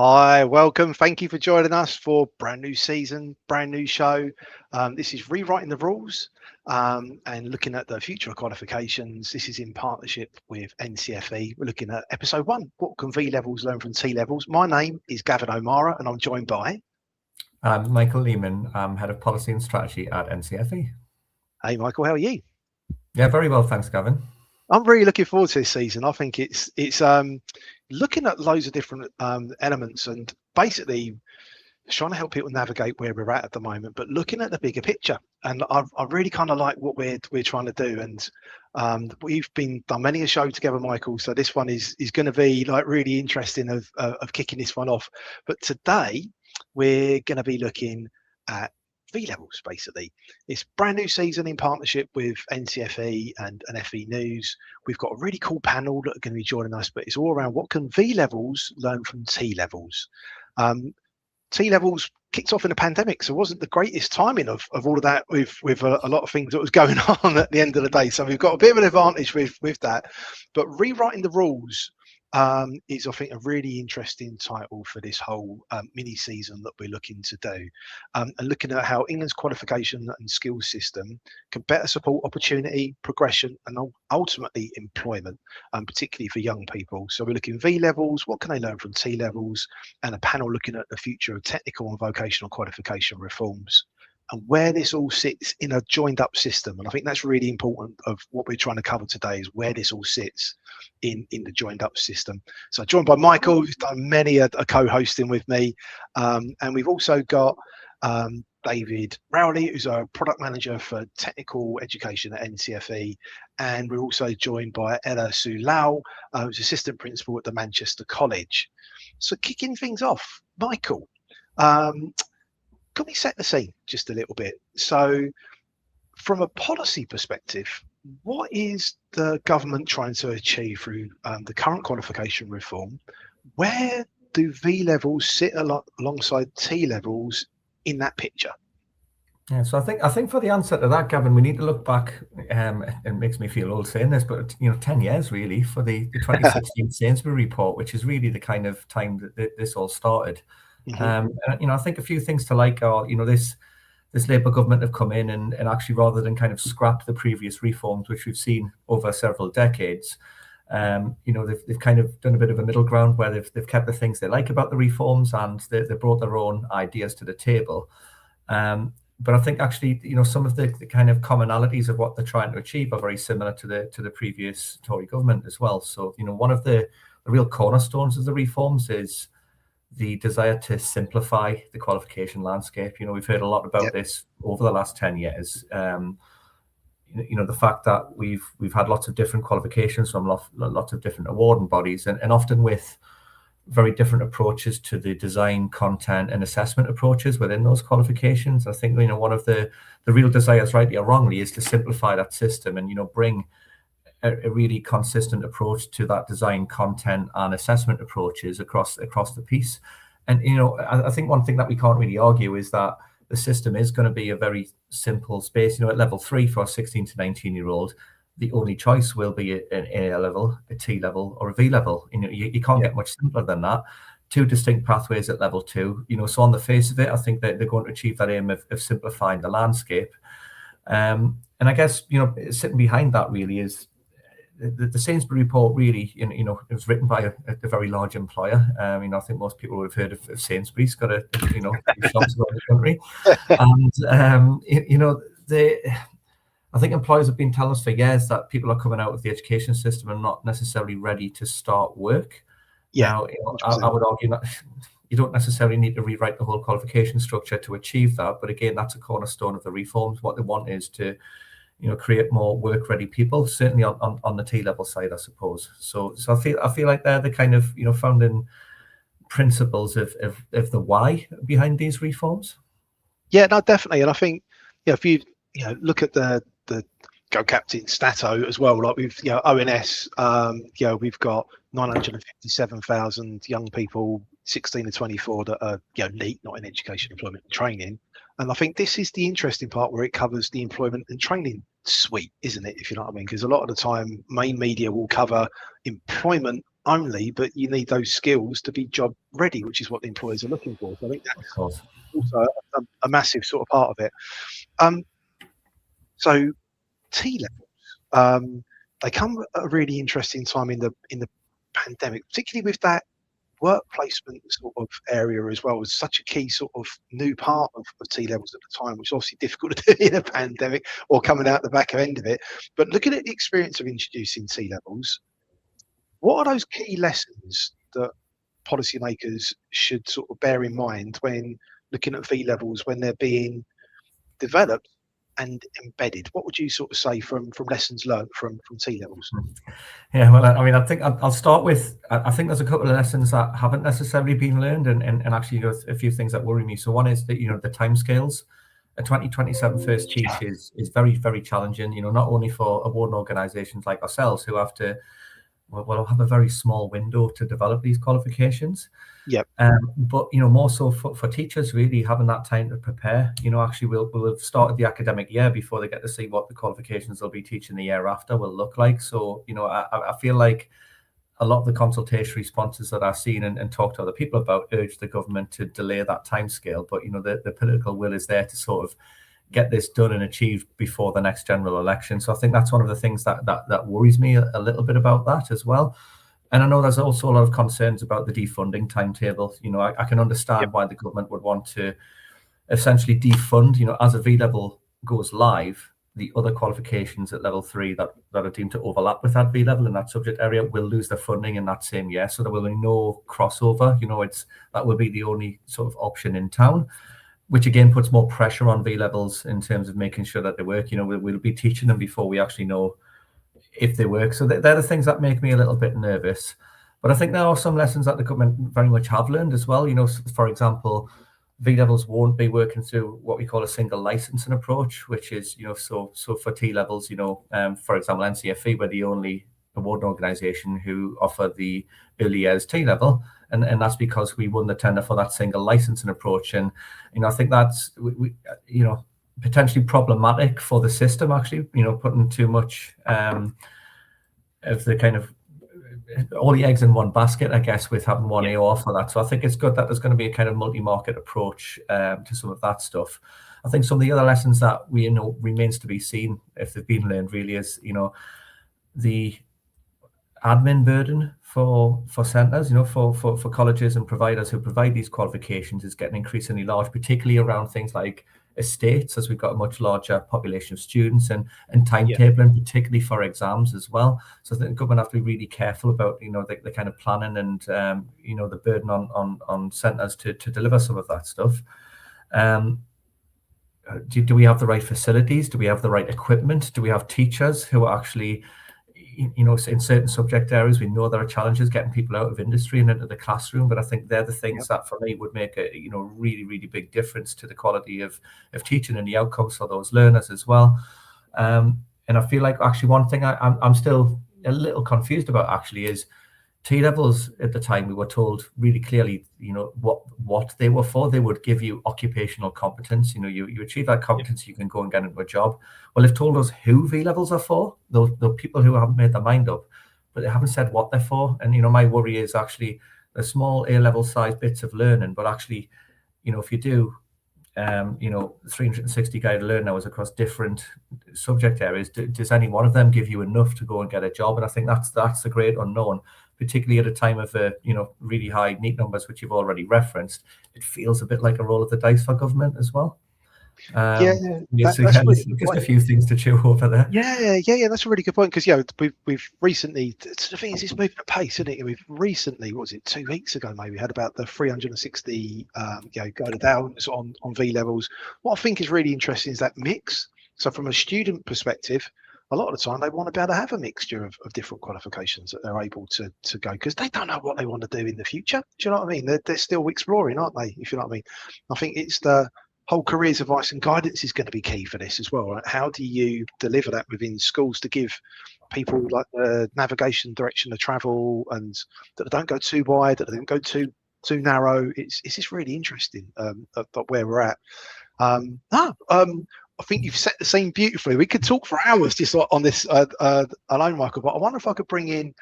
Hi, welcome. Thank you for joining us for brand new season, brand new show. This is rewriting the rules and looking at the future of qualifications. This is in partnership with NCFE. We're looking at episode 1. What can V levels learn from T levels? My name is Gavin O'Mara, and I'm joined by. I'm Michael Lemin. I'm head of policy and strategy at NCFE. Hey, Michael, how are you? Yeah, very well, thanks, Gavin. I'm really looking forward to this season. I think it's looking at loads of different elements and basically trying to help people navigate where we're at the moment, but looking at the bigger picture. And I really kind of like what we're trying to do. And we've done many a show together, Michael. So this one is going to be like really interesting of kicking this one off. But today we're going to be looking at V levels. Basically, it's brand new season in partnership with NCFE and FE News. We've got a really cool panel that are going to be joining us, but it's all around what can V levels learn from T levels. T levels kicked off in a pandemic, so it wasn't the greatest timing of all of that with a lot of things that was going on at the end of the day. So we've got a bit of an advantage with that. But rewriting the rules is, I think, a really interesting title for this whole mini season that we're looking to do, and looking at how England's qualification and skills system can better support opportunity, progression, and ultimately employment, particularly for young people. So we're looking V levels, what can they learn from T levels, and a panel looking at the future of technical and vocational qualification reforms, and where this all sits in a joined up system. And I think that's really important of what we're trying to cover today, is where this all sits in the joined up system. So joined by Michael, who's done many a co-hosting with me. And we've also got David Rowley, who's a product manager for technical education at NCFE. And we're also joined by Tsui-Lau, who's assistant principal at the Manchester College. So kicking things off, Michael, can we set the scene just a little bit? So from a policy perspective, what is the government trying to achieve through the current qualification reform? Where do V levels sit alongside T levels in that picture? Yeah, so I think for the answer to that, Gavin, we need to look back. It makes me feel old saying this, but 10 years really for the 2016 Sainsbury report, which is really the kind of time that this all started. I think a few things to like are, this Labour government have come in and actually, rather than kind of scrap the previous reforms, which we've seen over several decades, they've kind of done a bit of a middle ground where they've kept the things they like about the reforms, and they brought their own ideas to the table. But I think actually, some of the kind of commonalities of what they're trying to achieve are very similar to the previous Tory government as well. So, one of the real cornerstones of the reforms is the desire to simplify the qualification landscape. We've heard a lot about this over the last 10 years. The fact that we've had lots of different qualifications from lots of different awarding bodies, and often with very different approaches to the design, content, and assessment approaches within those qualifications. I think one of the real desires, rightly or wrongly, is to simplify that system and bring a really consistent approach to that design, content, and assessment approaches across the piece. And I think one thing that we can't really argue is that the system is going to be a very simple space. At level 3 for a 16 to 19-year-old, the only choice will be an A level, a T level, or a V level. You can't get much simpler than that. 2 distinct pathways at level 2. So on the face of it, I think that they're going to achieve that aim of simplifying the landscape. And I guess sitting behind that really is the Sainsbury report. Really, it was written by a very large employer. I think most people would have heard of Sainsbury's. Got a shops around the country, and I think employers have been telling us for years that people are coming out of the education system and not necessarily ready to start work. Now, I would argue that you don't necessarily need to rewrite the whole qualification structure to achieve that. But again, that's a cornerstone of the reforms. What they want is to create more work-ready people, certainly on the T-level side, I suppose. So I feel like they're the kind of founding principles of the why behind these reforms. Yeah, no, definitely. And I think if you look at the Go Captain Stato as well, like we've ONS, we've got 957,000 young people 16 to 24 that are NEET, not in education, employment and training. And I think this is the interesting part where it covers the employment and training suite, isn't it? If you know what I mean, because a lot of the time main media will cover employment only, but you need those skills to be job ready, which is what the employers are looking for. So I think Of that's course. also a massive sort of part of it. So T levels, they come at a really interesting time in the pandemic, particularly with that work placement sort of area as well. Was such a key sort of new part of T levels at the time, which is obviously difficult to do in a pandemic or coming out the back end of it. But looking at the experience of introducing T levels, what are those key lessons that policymakers should sort of bear in mind when looking at V levels when they're being developed and embedded? What would you sort of say from lessons learned from T levels? Yeah, well, I mean, I think I'll start with, I think there's a couple of lessons that haven't necessarily been learned, and actually, a few things that worry me. So one is that, the timescales. A 2027 first teach is very, very challenging, not only for awarding organisations like ourselves who have to, well, have a very small window to develop these qualifications. Yep. But more so for teachers, really having that time to prepare. Actually, we'll have started the academic year before they get to see what the qualifications they'll be teaching the year after will look like. So I feel like a lot of the consultation responses that I've seen and talked to other people about urge the government to delay that timescale. But the political will is there to sort of get this done and achieved before the next general election. So I think that's one of the things that worries me a little bit about that as well. And I know there's also a lot of concerns about the defunding timetable. I can understand why the government would want to essentially defund, as a V level goes live, the other qualifications at level 3 that are deemed to overlap with that V level in that subject area will lose their funding in that same year. So there will be no crossover. That will be the only sort of option in town, which again puts more pressure on V levels in terms of making sure that they work. We'll be teaching them before we actually know if they work. So they're the things that make me a little bit nervous. But I think there are some lessons that the government very much have learned as well. For example, V levels won't be working through what we call a single licensing approach, which is, so for T levels, for example, NCFE, we're the only awarding organisation who offer the early years T level. And that's because we won the tender for that single licensing approach. And, I think that's, potentially problematic for the system, actually, putting too much of the kind of all the eggs in one basket, I guess, with having one AO for that. So I think it's good that there's going to be a kind of multi-market approach to some of that stuff. I think some of the other lessons that we remains to be seen, if they've been learned, really is, the admin burden for centres, for colleges and providers who provide these qualifications is getting increasingly large, particularly around things like estates, as we've got a much larger population of students, and timetabling, particularly for exams as well. So I think the government have to be really careful about the kind of planning and the burden on centres to deliver some of that stuff. Do we have the right facilities? Do we have the right equipment? Do we have teachers who are actually, in certain subject areas, we know there are challenges getting people out of industry and into the classroom, but I think they're the things that for me would make a really, really big difference to the quality of teaching and the outcomes for those learners as well. And I feel like actually one thing I'm still a little confused about actually is T levels. At the time we were told really clearly, what they were for. They would give you occupational competence. You achieve that competence, you can go and get into a job. Well, they've told us who V levels are for. The people who haven't made their mind up, but they haven't said what they're for. And my worry is actually the small A-level size bits of learning, but actually, if you do 360 guided learning hours across different subject areas, does any one of them give you enough to go and get a job? And I think that's the great unknown, particularly at a time of really high NEET numbers, which you've already referenced. It feels a bit like a roll of the dice for government as well. That's just a few things to chew over there. Yeah, that's a really good point, because we've recently, the thing is, it's moving at pace, isn't it? We've recently, what was it, 2 weeks ago maybe, had about the 360 guided hours on V levels. What I think is really interesting is that mix. So from a student perspective, a lot of the time they want to be able to have a mixture of different qualifications that they're able to go, because they don't know what they want to do in the future. Do you know what I mean? They're still exploring, aren't they? If you know what I mean. I think it's the whole careers advice and guidance is going to be key for this as well, right? How do you deliver that within schools to give people like the navigation, direction of travel, and that they don't go too wide, that they don't go too narrow? It's just really interesting where we're at. I think you've set the scene beautifully. We could talk for hours just on this alone, Michael, but I wonder if I could bring in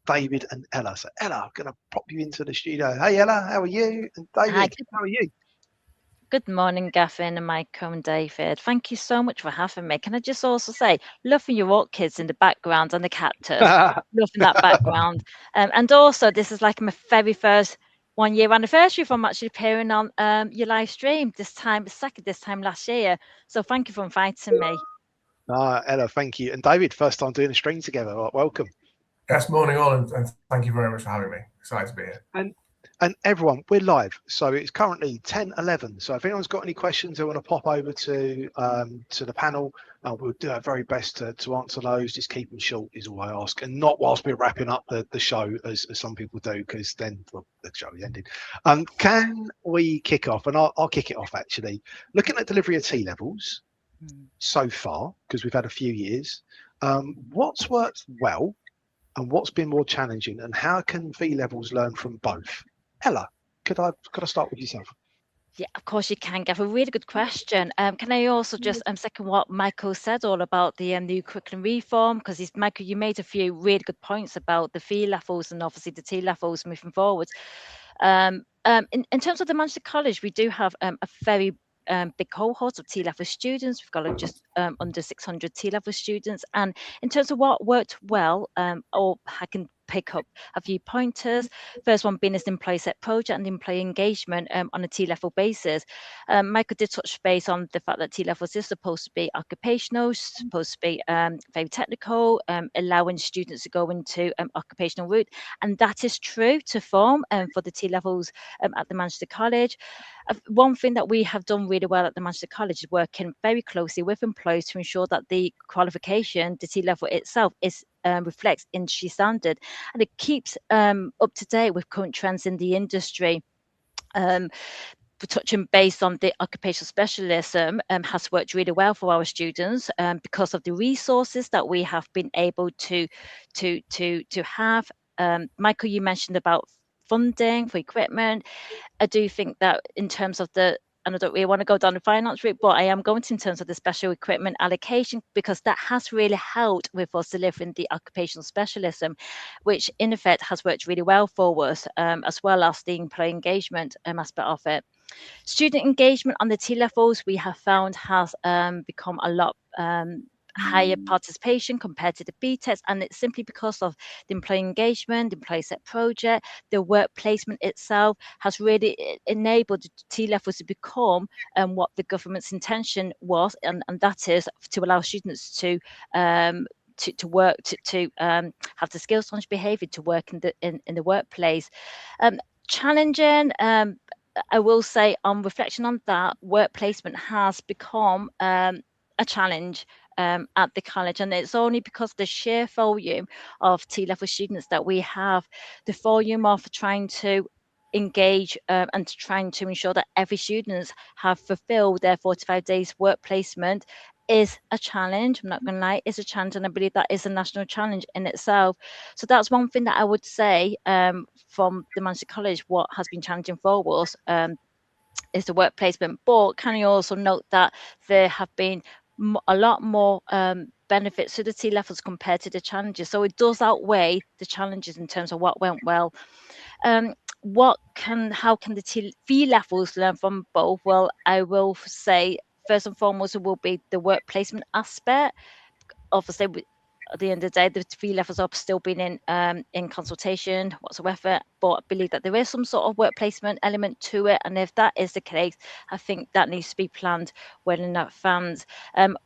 David and Ella. So Ella, I'm going to pop you into the studio. Hey Ella, how are you? And David, how are you? Good morning, Gavin and Michael and David. Thank you so much for having me. Can I just also say, loving your orchids in the background and the cactus, loving that background. And also, this is like my very first 1 year anniversary from actually appearing on your live stream this time last year. So thank you for inviting me. Ella, thank you. And David, first time doing a stream together. Welcome. Yes, morning all, and thank you very much for having me. Excited to be here. And everyone, we're live. So it's currently 10:11. So if anyone's got any questions they want to pop over to the panel, we'll do our very best to answer those. Just keep them short is all I ask, and not whilst we're wrapping up the show as some people do, because then the show is ended. Can we kick off? And I'll kick it off actually. Looking at delivery of T-levels so far, because we've had a few years. What's worked well, and what's been more challenging, and how can V-levels learn from both? Ella, could I start with yourself? Yeah, of course you can, Gav. A really good question. Can I also just second what Michael said all about the new curriculum reform? Because Michael, you made a few really good points about the V levels and obviously the T levels moving forward. In terms of the Manchester College, we do have a very big cohort of T-level students. We've got just under 600 T-level students. And in terms of what worked well, or I can pick up a few pointers. First one being this employee set project and employee engagement on a T-level basis. Michael did touch base on the fact that T-levels is supposed to be occupational, supposed to be very technical, allowing students to go into occupational route. And that is true to form for the T-levels at the Manchester College. One thing that we have done really well at the Manchester College is working very closely with employers to ensure that the qualification, the T-level itself, is reflects industry standard, and it keeps up to date with current trends in the industry. Touching base on the occupational specialism has worked really well for our students because of the resources that we have been able to have. Michael, you mentioned about funding for equipment. I do think that in terms of and I don't really want to go down the finance route, but I am going to in terms of the special equipment allocation, because that has really helped with us delivering the occupational specialism, which in effect has worked really well for us, as well as the employee engagement aspect of it. Student engagement on the T levels we have found has become a lot higher participation compared to the BTECs, and it's simply because of the employee engagement, the employee set project, the work placement itself has really enabled the T levels to become what the government's intention was, and that is to allow students to work to have the skills knowledge behavior to work in the workplace. Challenging, I will say, on reflection on that, work placement has become a challenge at the college, and it's only because of the sheer volume of T-level students that we have, the volume of trying to engage and trying to ensure that every student have fulfilled their 45 days work placement is a challenge. I'm not going to lie, it's a challenge, and I believe that is a national challenge in itself. So that's one thing that I would say from the Manchester College, what has been challenging for us is the work placement. But can you also note that there have been a lot more benefits to the T levels compared to the challenges, so it does outweigh the challenges in terms of what went well. How can the V levels learn from both? Well, I will say first and foremost it will be the work placement aspect. Obviously, at the end of the day, the V levels are still being in consultation whatsoever, but I believe that there is some sort of work placement element to it, and if that is the case, I think that needs to be planned well in advance.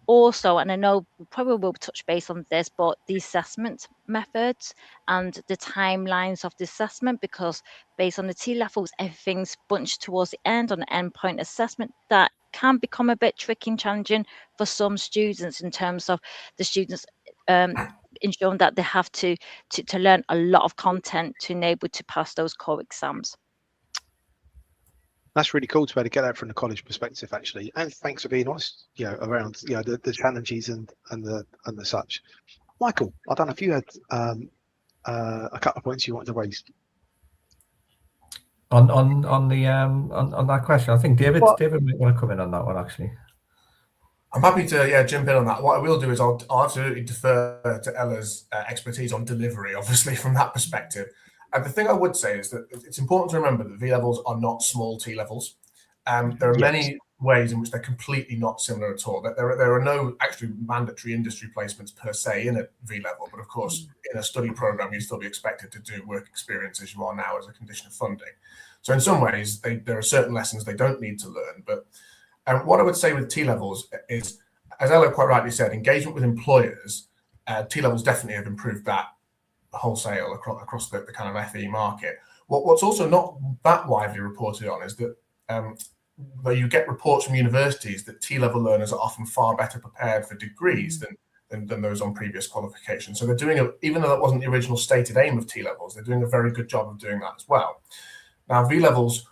Also, and I know we probably will touch base on this, but the assessment methods and the timelines of the assessment, because based on the T levels, everything's bunched towards the end on the endpoint assessment. That can become a bit tricky and challenging for some students in terms of the students ensuring that they have to learn a lot of content to enable to pass those core exams. That's really cool to be able to get that from the college perspective, actually. And thanks for being honest, around the challenges and the such. Michael, I don't know if you had a couple of points you wanted to raise. On that question, I think David might want to come in on that one actually. I'm happy to jump in on that. What I will do is I'll absolutely defer to Ella's expertise on delivery, obviously, from that perspective. And the thing I would say is that it's important to remember that V levels are not small T levels. There are many ways in which they're completely not similar at all. There are no actually mandatory industry placements per se in a V level, but of course, in a study program, you'd still be expected to do work experience as you are now as a condition of funding. So in some ways, there are certain lessons they don't need to learn. But what I would say with T levels is, as Ella quite rightly said, engagement with employers, T levels definitely have improved that wholesale across the kind of FE market. What's also not that widely reported on is that though you get reports from universities that T-level learners are often far better prepared for degrees than those on previous qualifications. So they're doing even though that wasn't the original stated aim of T-levels, they're doing a very good job of doing that as well. Now, V-levels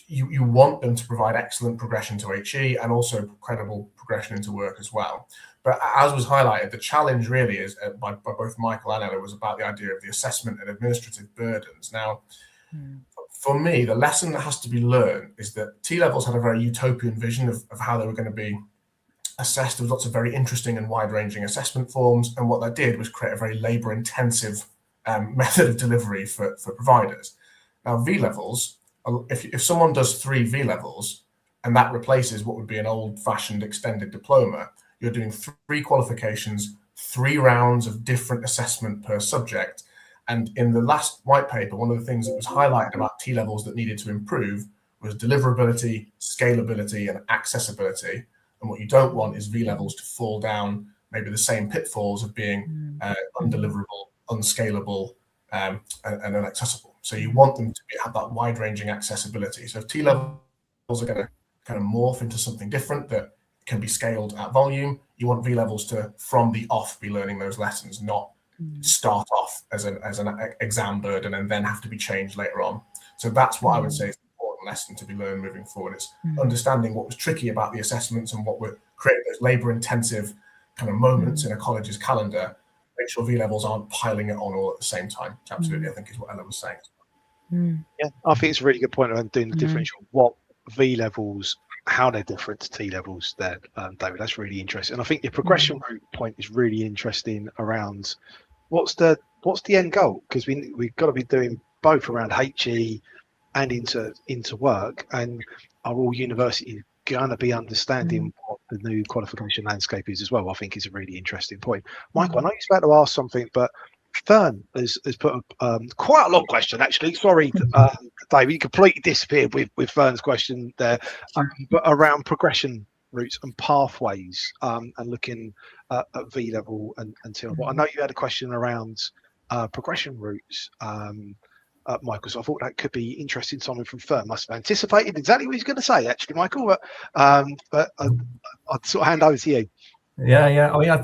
you want them to provide excellent progression to HE and also credible progression into work as well. But as was highlighted, the challenge really is by both Michael and Ella was about the idea of the assessment and administrative burdens. Now, for me, the lesson that has to be learned is that T-levels had a very utopian vision of how they were going to be assessed. There was lots of very interesting and wide-ranging assessment forms, and what that did was create a very labour-intensive method of delivery for providers. Now, V-levels, if someone does 3 V-levels, and that replaces what would be an old-fashioned extended diploma, you're doing 3 qualifications, 3 rounds of different assessment per subject. And in the last white paper, one of the things that was highlighted about T-levels that needed to improve was deliverability, scalability, and accessibility. And what you don't want is V-levels to fall down maybe the same pitfalls of being undeliverable, unscalable, and inaccessible. So you want them to have that wide-ranging accessibility. So if T-levels are going to kind of morph into something different that can be scaled at volume, you want V-levels to, from the off, be learning those lessons, not start off as an exam burden and then have to be changed later on. So that's what I would say is an important lesson to be learned moving forward. It's understanding what was tricky about the assessments and what were creating those labour-intensive kind of moments in a college's calendar. Make sure V-levels aren't piling it on all at the same time. Absolutely, I think is what Ella was saying. Yeah, I think it's a really good point around doing the differential. What V-levels, how they're different to T-levels there, David. That's really interesting. And I think your progression route point is really interesting around what's the end goal, because we've got to be doing both around HE and into work, and are all universities going to be understanding what the new qualification landscape is as well? I think is a really interesting point. Michael, I know you're about to ask something, but Fern has put quite a long question, actually. Sorry, David, you completely disappeared with Fern's question there, but around progression routes and pathways, and looking at V-level and T-level. I know you had a question around progression routes, Michael, so I thought that could be interesting. Someone from Fern must have anticipated exactly what he's going to say, actually, Michael, but I'd sort of hand over to you. Yeah. I mean, I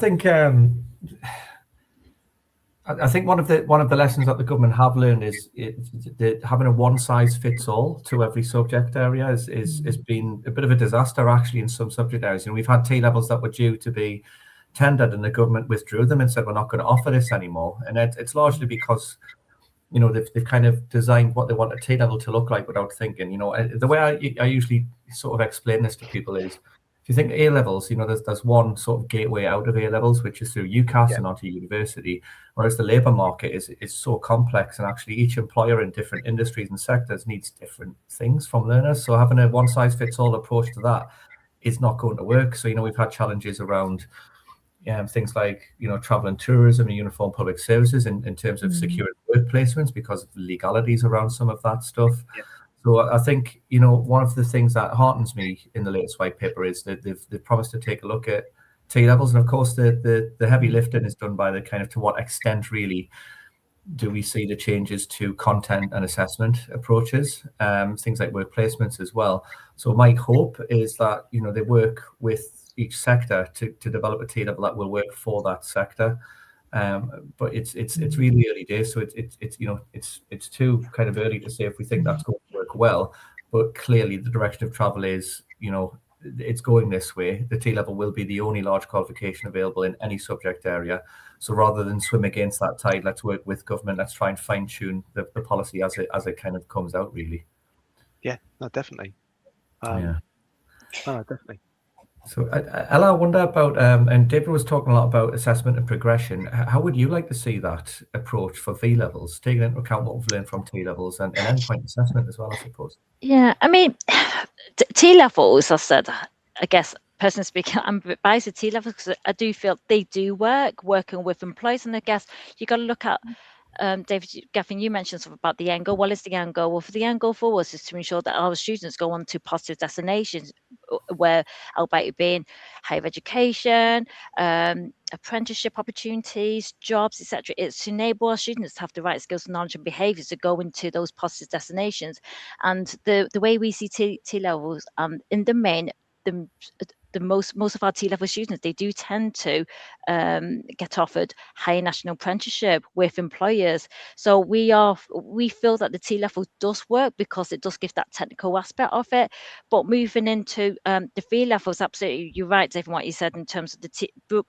think one of the lessons that the government have learned is that having a one-size-fits-all to every subject area has been a bit of a disaster, actually, in some subject areas. And we've had T-levels that were due to be tendered, and the government withdrew them and said, we're not going to offer this anymore. And it's largely because, they've kind of designed what they want a T-level to look like without thinking. The way I usually sort of explain this to people is, if you think A-levels, there's one sort of gateway out of A-levels, which is through UCAS and onto university, whereas the labour market is so complex, and actually each employer in different industries and sectors needs different things from learners. So having a one-size-fits-all approach to that is not going to work. So, we've had challenges around things like, travel and tourism and uniform public services in terms of securing work placements because of the legalities around some of that stuff. Yeah. So I think, one of the things that heartens me in the latest white paper is that they've promised to take a look at T-levels. And of course, the heavy lifting is done by the kind of to what extent really do we see the changes to content and assessment approaches, things like work placements as well. So my hope is that, they work with each sector to develop a T-level that will work for that sector. But it's really early days, so it's too kind of early to say if we think that's going to work well. But clearly, the direction of travel is, it's going this way. The T-level will be the only large qualification available in any subject area. So rather than swim against that tide, let's work with government. Let's try and fine tune the policy as it kind of comes out, really. Yeah, no, definitely. Yeah. No, definitely. So, Ella, I wonder about, and David was talking a lot about assessment and progression. How would you like to see that approach for V levels, taking into account what we've learned from T levels and endpoint assessment as well, I suppose? Yeah, I mean, T levels, I said, I guess, personally speaking, I'm biased to T levels because I do feel they do working with employees. And I guess you got to look at, David, Gavin, you mentioned something about the end goal. What is the end goal? Well, for the end goal for us is to ensure that our students go on to positive destinations, where albeit being higher education, apprenticeship opportunities, jobs, etc. It's to enable our students to have the right skills, knowledge, and behaviours to go into those positive destinations. And the way we see T levels, in the main, the most of our T-level students, they do tend to get offered higher national apprenticeship with employers. So we feel that the T-level does work because it does give that technical aspect of it. But moving into the fee levels, absolutely, you're right, Dave, what you said in terms of the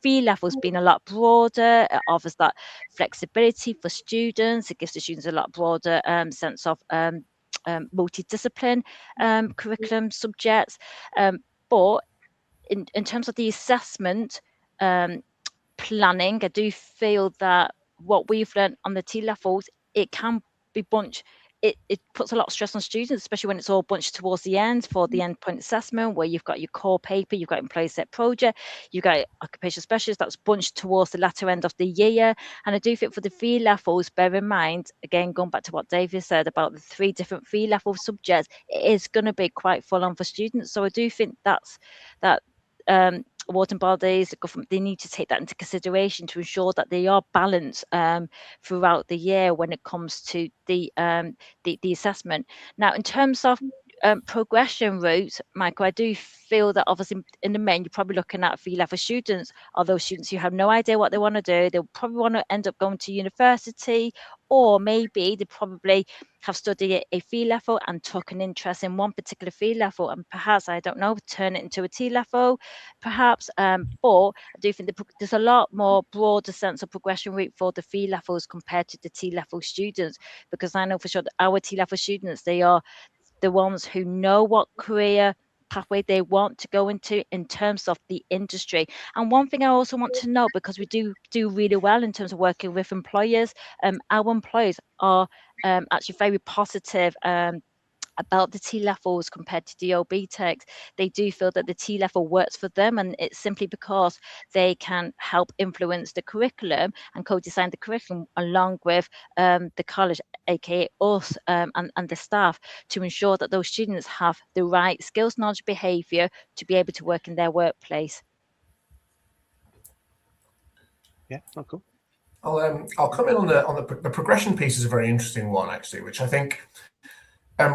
fee levels being a lot broader. It offers that flexibility for students. It gives the students a lot broader sense of multidiscipline curriculum subjects. But in terms of the assessment planning, I do feel that what we've learned on the T levels, it can be bunched. It puts a lot of stress on students, especially when it's all bunched towards the end for the endpoint assessment, where you've got your core paper, you've got employee set project, you've got occupational specialist that's bunched towards the latter end of the year. And I do think for the fee levels, bear in mind, again, going back to what David said about the 3 different fee level subjects, it is going to be quite full on for students. So I do think that awarding bodies, the government, they need to take that into consideration to ensure that they are balanced throughout the year when it comes to the assessment. Now, in terms of progression routes, Michael, I do feel that obviously in the main, you're probably looking at fee level students, or those students who have no idea what they want to do. They'll probably want to end up going to university, or maybe they probably have studied a fee level and took an interest in one particular fee level, and perhaps, I don't know, turn it into a T level, perhaps. But I do think there's a lot more broader sense of progression route for the fee levels compared to the T level students, because I know for sure that our T level students, they are the ones who know what career pathway they want to go into in terms of the industry. And one thing I also want to know, because we do really well in terms of working with employers, our employers are actually very positive about the T levels compared to DOB techs. They do feel that the T level works for them, and it's simply because they can help influence the curriculum and co-design the curriculum along with the college, aka us, and the staff, to ensure that those students have the right skills, knowledge, behaviour to be able to work in their workplace. Yeah, oh, cool. I'll come in on the progression piece is a very interesting one, actually, which I think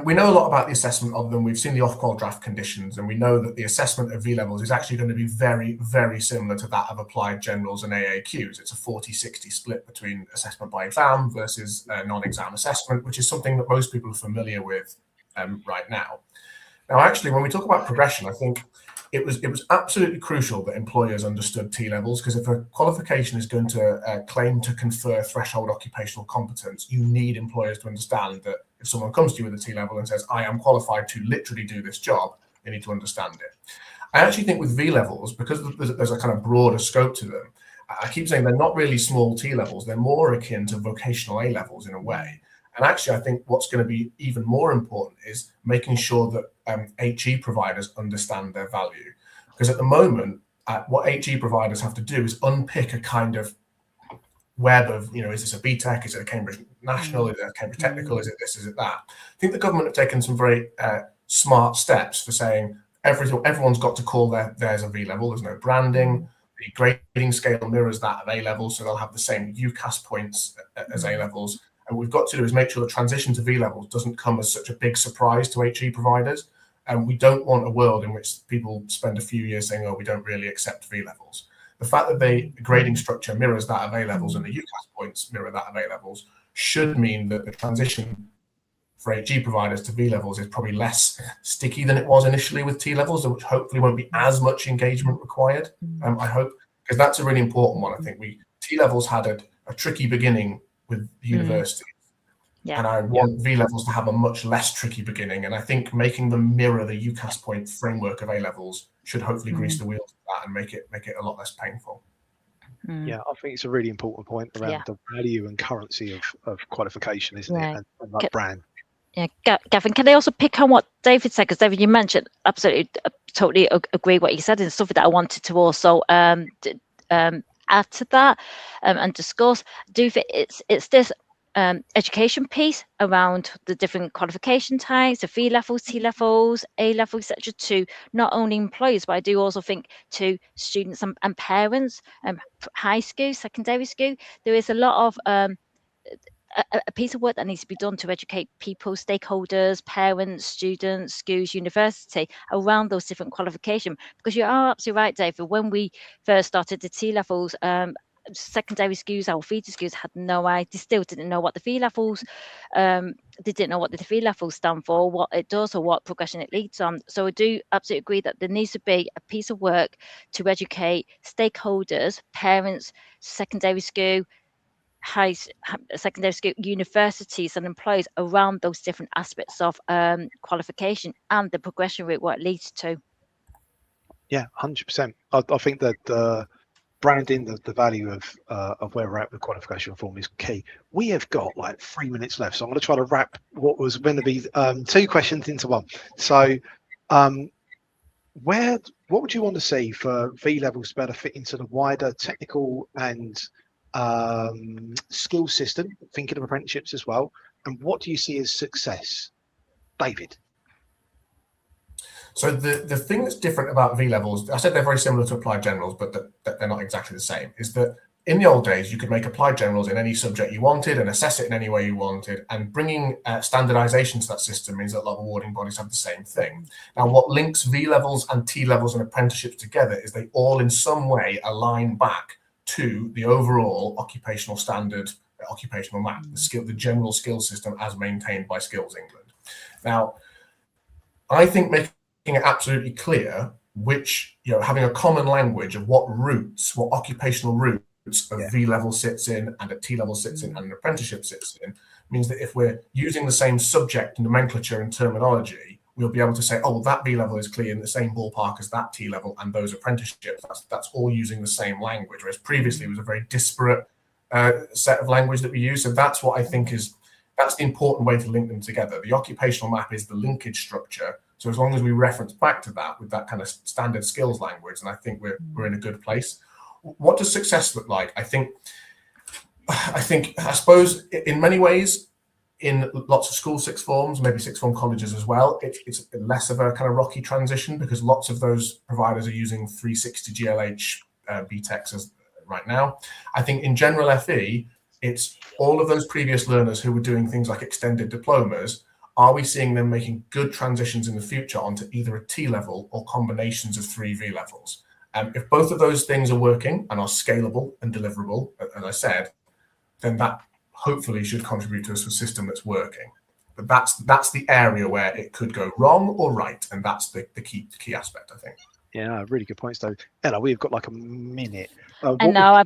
we know a lot about the assessment of them. We've seen the off-qual draft conditions, and we know that the assessment of V-levels is actually going to be very, very similar to that of applied generals and AAQs. It's a 40-60 split between assessment by exam versus non-exam assessment, which is something that most people are familiar with right now. Now, actually, when we talk about progression, I think it was absolutely crucial that employers understood T-levels, because if a qualification is going to claim to confer threshold occupational competence, you need employers to understand that if someone comes to you with a T-level and says, I am qualified to literally do this job, they need to understand it. I actually think with V-levels, because there's a kind of broader scope to them, I keep saying they're not really small T-levels, they're more akin to vocational A-levels in a way. And actually, I think what's going to be even more important is making sure that HE providers understand their value. Because at the moment, what HE providers have to do is unpick a kind of web of, is this a BTEC? Is it a Cambridge National? Is it a Cambridge Technical? Is it this? Is it that? I think the government have taken some very smart steps for saying everyone's got to call theirs a V-level. There's no branding. The grading scale mirrors that of A-levels, so they'll have the same UCAS points as A-levels. And what we've got to do is make sure the transition to V-levels doesn't come as such a big surprise to HE providers. And we don't want a world in which people spend a few years saying, oh, we don't really accept V-levels. The fact that the grading structure mirrors that of A-levels and the UCAS points mirror that of A-levels should mean that the transition for HE providers to V-levels is probably less sticky than it was initially with T-levels, which hopefully won't be as much engagement required, I hope, because that's a really important one. I think T-levels had a tricky beginning with universities. And I want V levels to have a much less tricky beginning. And I think making them mirror the UCAS point framework of A levels should hopefully grease the wheels of that and make it a lot less painful. Yeah, I think it's a really important point around the value and currency of qualification, isn't it? And that brand. Yeah, Gavin, can I also pick on what David said? Because David, you mentioned absolutely, totally agree what you said, and something that I wanted to also add to that and discuss. It's this education piece around the different qualification types, the V levels, T levels, A levels, etc., to not only employers, but I do also think to students and parents, high school, secondary school. There is a lot of a piece of work that needs to be done to educate people, stakeholders, parents, students, schools, university around those different qualifications. Because you are absolutely right, David. When we first started the T levels, secondary schools, our feeder schools had no idea, they still didn't know what the V levels, they didn't know what the V levels stand for, what it does, or what progression it leads on. So I do absolutely agree that there needs to be a piece of work to educate stakeholders, parents, secondary school, secondary school, universities and employers around those different aspects of qualification and the progression route, what it leads to. Yeah, 100%. I think that the branding, the value of where we're at with qualification reform is key. We have got like 3 minutes left, so I'm going to try to wrap what was going to be 2 questions into one. So what would you want to see for V levels to better fit into the wider technical and skill system, thinking of apprenticeships as well, and what do you see as success, David? So the thing that's different about V levels, I said they're very similar to applied generals, but that they're not exactly the same, is that in the old days you could make applied generals in any subject you wanted and assess it in any way you wanted, and bringing standardization to that system means that a lot of awarding bodies have the same thing. Now what links V levels and T levels and apprenticeships together is they all in some way align back to the overall occupational standard, occupational map, the general skills system as maintained by Skills England. Now, I think making it absolutely clear which, having a common language of what routes, what occupational routes a V level sits in and a T level sits in and an apprenticeship sits in, means that if we're using the same subject nomenclature and terminology, we'll be able to say, oh, that V level is clear in the same ballpark as that T level and those apprenticeships. That's all using the same language, whereas previously it was a very disparate set of language that we use. So that's what I think that's the important way to link them together. The occupational map is the linkage structure. So as long as we reference back to that with that kind of standard skills language, and I think we're in a good place. What does success look like? I suppose in many ways, in lots of school sixth forms, maybe sixth form colleges as well, it's less of a kind of rocky transition because lots of those providers are using 360 GLH BTECs right now. I think in general FE, it's all of those previous learners who were doing things like extended diplomas. Are we seeing them making good transitions in the future onto either a T level or combinations of 3 V levels? If both of those things are working and are scalable and deliverable, as I said, then that hopefully should contribute to a system that's working. But that's the area where it could go wrong or right, and that's the key aspect, I think. Yeah, really good points, though. Ella, we've got like a minute. I know. I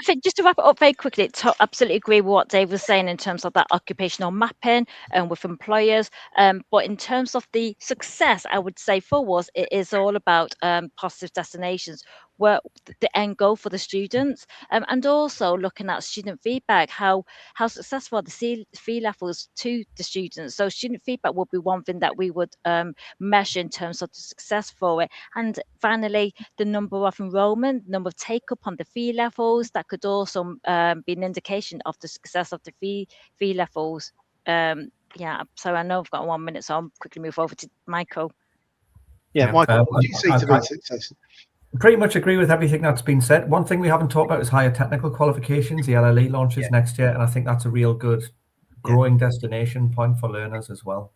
think just to wrap it up very quickly, absolutely agree with what Dave was saying in terms of that occupational mapping and with employers. But in terms of the success, I would say for us, it is all about positive destinations, where the end goal for the students, and also looking at student feedback, how successful are the fee levels to the students. So student feedback would be one thing that we would measure in terms of the success for it. And finally, the number of enrollment, number of take up on the fee levels, that could also be an indication of the success of the fee levels. Yeah, so I know I've got 1 minute, so I'll quickly move over to Michael. Yeah, Michael, what do you see to be success? Pretty much agree with everything that's been said. One thing we haven't talked about is higher technical qualifications. The LLE launches next year, and I think that's a real good growing destination point for learners as well.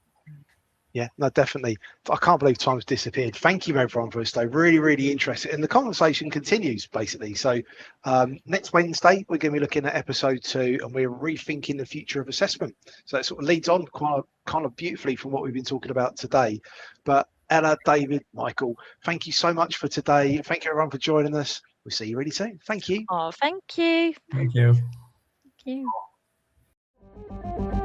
Yeah, no, definitely. I can't believe time's disappeared. Thank you, everyone, for staying really, really interested. And the conversation continues, basically. So next Wednesday, we're going to be looking at episode 2, and we're rethinking the future of assessment. So it sort of leads on kind of beautifully from what we've been talking about today. But Ella, David, Michael, thank you so much for today. Thank you, everyone, for joining us. We'll see you really soon. Thank you. Oh, thank you. Thank you. Thank you. you.